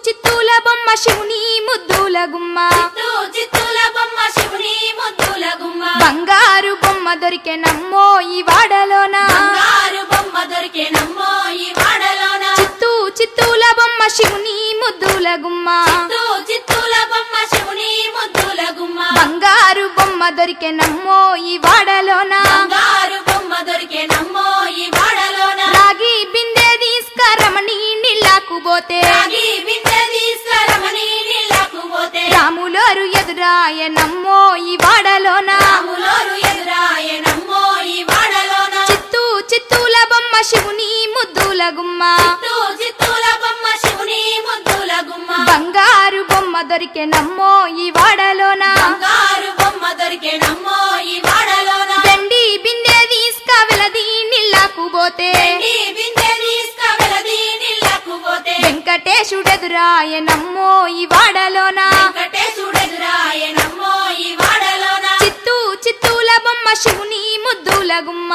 చిత్తూల బొమ్మ శివుని ముద్దుల గుమ్మ చిత్తూల బొమ్మ శివుని ముద్దుల గుమ్మ బంగారు బొమ్మ దొరికే నమ్మో ఈ వాడలోన బంగారు బొమ్మ దొరికే నమ్మో ఈ వాడలోన చిత్తూల బొమ్మ శివుని ముద్దుల గుమ్మ చిత్తూల బొమ్మ శివుని ముద్దుల గుమ్మ బంగారు బొమ్మ దొరికే నమ్మో ఈ వాడలోన బంగారు బొమ్మ దొరికే నమ్మో ఈ వాడలోన రాగి బిందె తీసుకరమణి నీళ్ళకు పోతే రాగి బిందె తీసుకరమణి నీళ్ళకు పోతే రాములోరు ఎదురాయ నమ్మో ఈ వాడలోన రాములోరు ఎదురాయ నమ్మో ఈ వాడలోన చిత్తూల బొమ్మ శివుని ముద్దుల గుమ్మ చిత్తూల బొమ్మ శివుని ముద్దుల గుమ్మ బంగారు బొమ్మ దొరికే నమ్మో ఈ వాడలోన బంగారు బొమ్మ దొరికే నమ్మో ఈ వాడలోన వెండి బిందె తీసుకవెలది నీళ్ళకు పోతే బిందె తీసుకవెలది నీళ్ళకు పోతే వెంకటేశుడెదురాయ నమ్మో ఈ వాడలోన వెంకటేశుడెదురాయ నమ్మో ఈ వాడలోన చిత్తూల బొమ్మ శివుని ముద్దుల గుమ్మ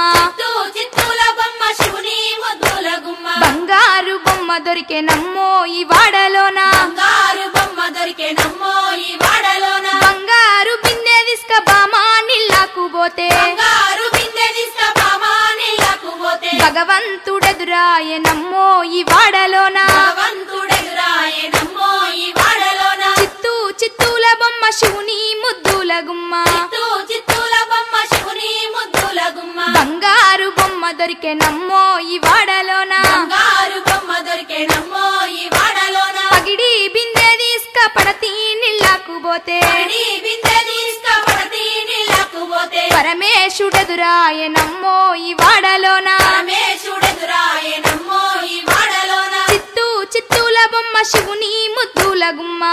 చిత్తూల బొమ్మ శివుని ముద్దుల గుమ్మ బంగారు బొమ్మ దొరికే నమ్మో ఈ వాడలోన బంగారు బొమ్మ దొరికే నమ్మో ఈ వాడలోన బంగారు బిందె తీసుక బామా నీళ్ళకు పోతే బంగారు బిందె తీసుకబామా నీళ్ళకు పోతే భగవంతుడెదురాయ నమ్మో ఈ వాడలోన భగవంతుడెదురాయ నమ్మో ఈ వాడలోన చిత్తూల బొమ్మ శివుని ముద్దుల గుమ్మ చిత్తూల బొమ్మ శివుని ముద్దుల గుమ్మ బంగారు బొమ్మ దొరికే నమ్మో ఈ వాడలోన బంగారు బొమ్మ దొరికే నమ్మో ఈ వాడలోన పగిడి బిందె తీసుక పడతి నీళ్ళకు పోతే బిందె తీసుకబడతి నీళ్ళకు పోతే పరమేశుడెదురాయ నమ్మో ఈ వాడలోన పరమేశుడెదురాయ నమ్మో ఈ వాడలోన చిత్తూల బొమ్మ శివుని ముద్దుల గుమ్మ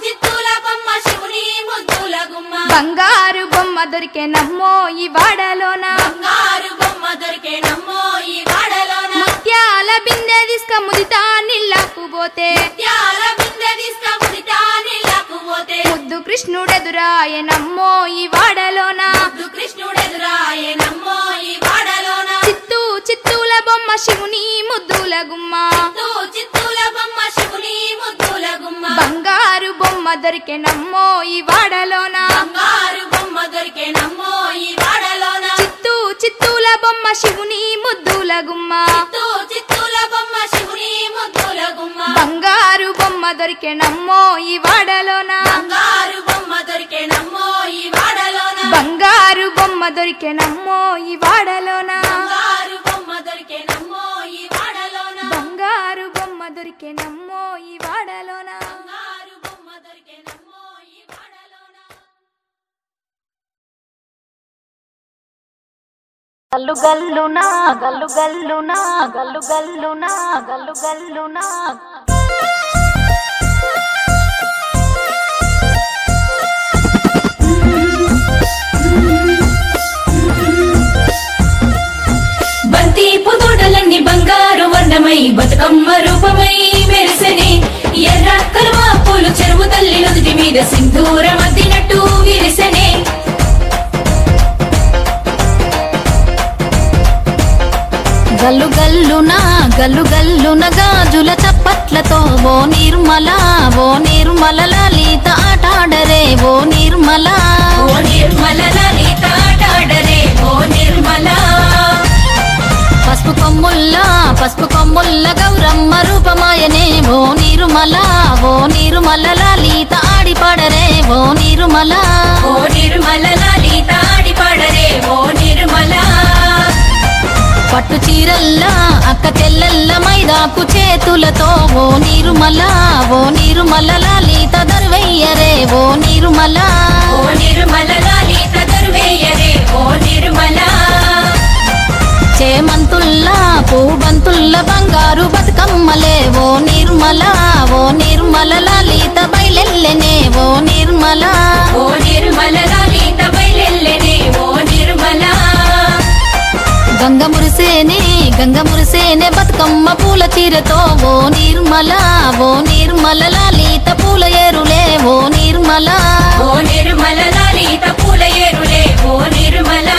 చిత్తూల బొమ్మ శివుని ముద్దుల గుమ్మ బంగారు బొమ్మ దొరికే నమ్మో ఈ వాడలోన బంగారు బొమ్మ దొరికే నమ్మో ఈ వాడలోన ముత్యాల బిందె తీసుక ముదితా నీళ్ళకు పోతే ముత్యాల బిందె తీసుకబడితా నీళ్ళకు పోతే ముద్దు కృష్ణుడెదురాయ నమ్మో ఈ వాడలోన కృష్ణుడెదురాయ నమ్మో ఈ వాడలోన చిత్తూల బొమ్మ శివుని ముద్దుల గుమ్మ చిత్తూల బొమ్మ శివుని ముద్దుల గుమ్మ బంగారు బొమ్మ దొరికే నమ్మో ఈ వాడలోన బంగారు బొమ్మ దొరికే నమ్మో ఈ వాడలోన చిత్తూల బొమ్మ శివుని ముద్దుల గుమ్మ చిత్తూల బొమ్మ శివుని ముద్దుల గుమ్మ బంగారు బొమ్మ దొరికే నమ్మో ఈ వాడలోన బంగారు బొమ్మ దొరికే నమ్మో ఈ వాడలోన బంగారు బొమ్మ దొరికే నమ్మో ఈ వాడలోన బంగారు బొమ్మ దొరికే నమ్మో ఈ వాడలోన బంగారు బొమ్మ దొరికే నమ్మో ఈ వాడలోన బంగారు బొమ్మ దొరికే నమ్మో ఈ వాడలోన గల్లు గల్లునా గల్లు గల్లునా గల్లు గల్లునా గల్లు గల్లునా బంతి పుదోడలన్నీ బంగారు వర్ణమై బతుకమ్మ రూపమై మెరిసెనే ఎర్ర కలువ పూలు చెరువు తల్లి నుదుటి మీద సింధూరం అద్దినట్టు విరిసెనే గల్లు గల్లున గాజుల చప్పట్లతో ఓ నిర్మల లలిత ఆటాడరే ఓ నిర్మల లలిత ఆటాడరే ఓ నిర్మల పసుపు కొమ్ముల్ల గౌరమ్మ రూపమాయనే ఓ నిర్మల లలిత ఆడిపాడరే ఓ నిర్మల లలిత ఆడిపాడరే ఓ నిర్మల పట్టు చీరల్లా అక్క చెల్లెల్ల మైదాకు చేతులతో ఓ నిర్మల లలిత దర్వయ్యరే ఓ నిర్మల లలిత దర్వేయరే ఓ నిర్మల చేమంతుల్లా పూబంతుల్ల బంగారు బతుకమ్మలే ఓ నిర్మల లలిత బయలెల్లెనే ఓ నిర్మల లలిత బయలెల్లెనే ఓ నిర్మల గంగ మురిసేనే బతుకమ్మ పూల చీరతో ఓ నిర్మల లలిత పూల ఏరులే ఓ నిర్మల లలిత పూల ఏరులే ఓ నిర్మల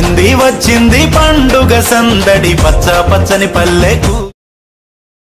వచ్చింది వచ్చింది పండుగ సందడి పచ్చ పచ్చని పల్లెకు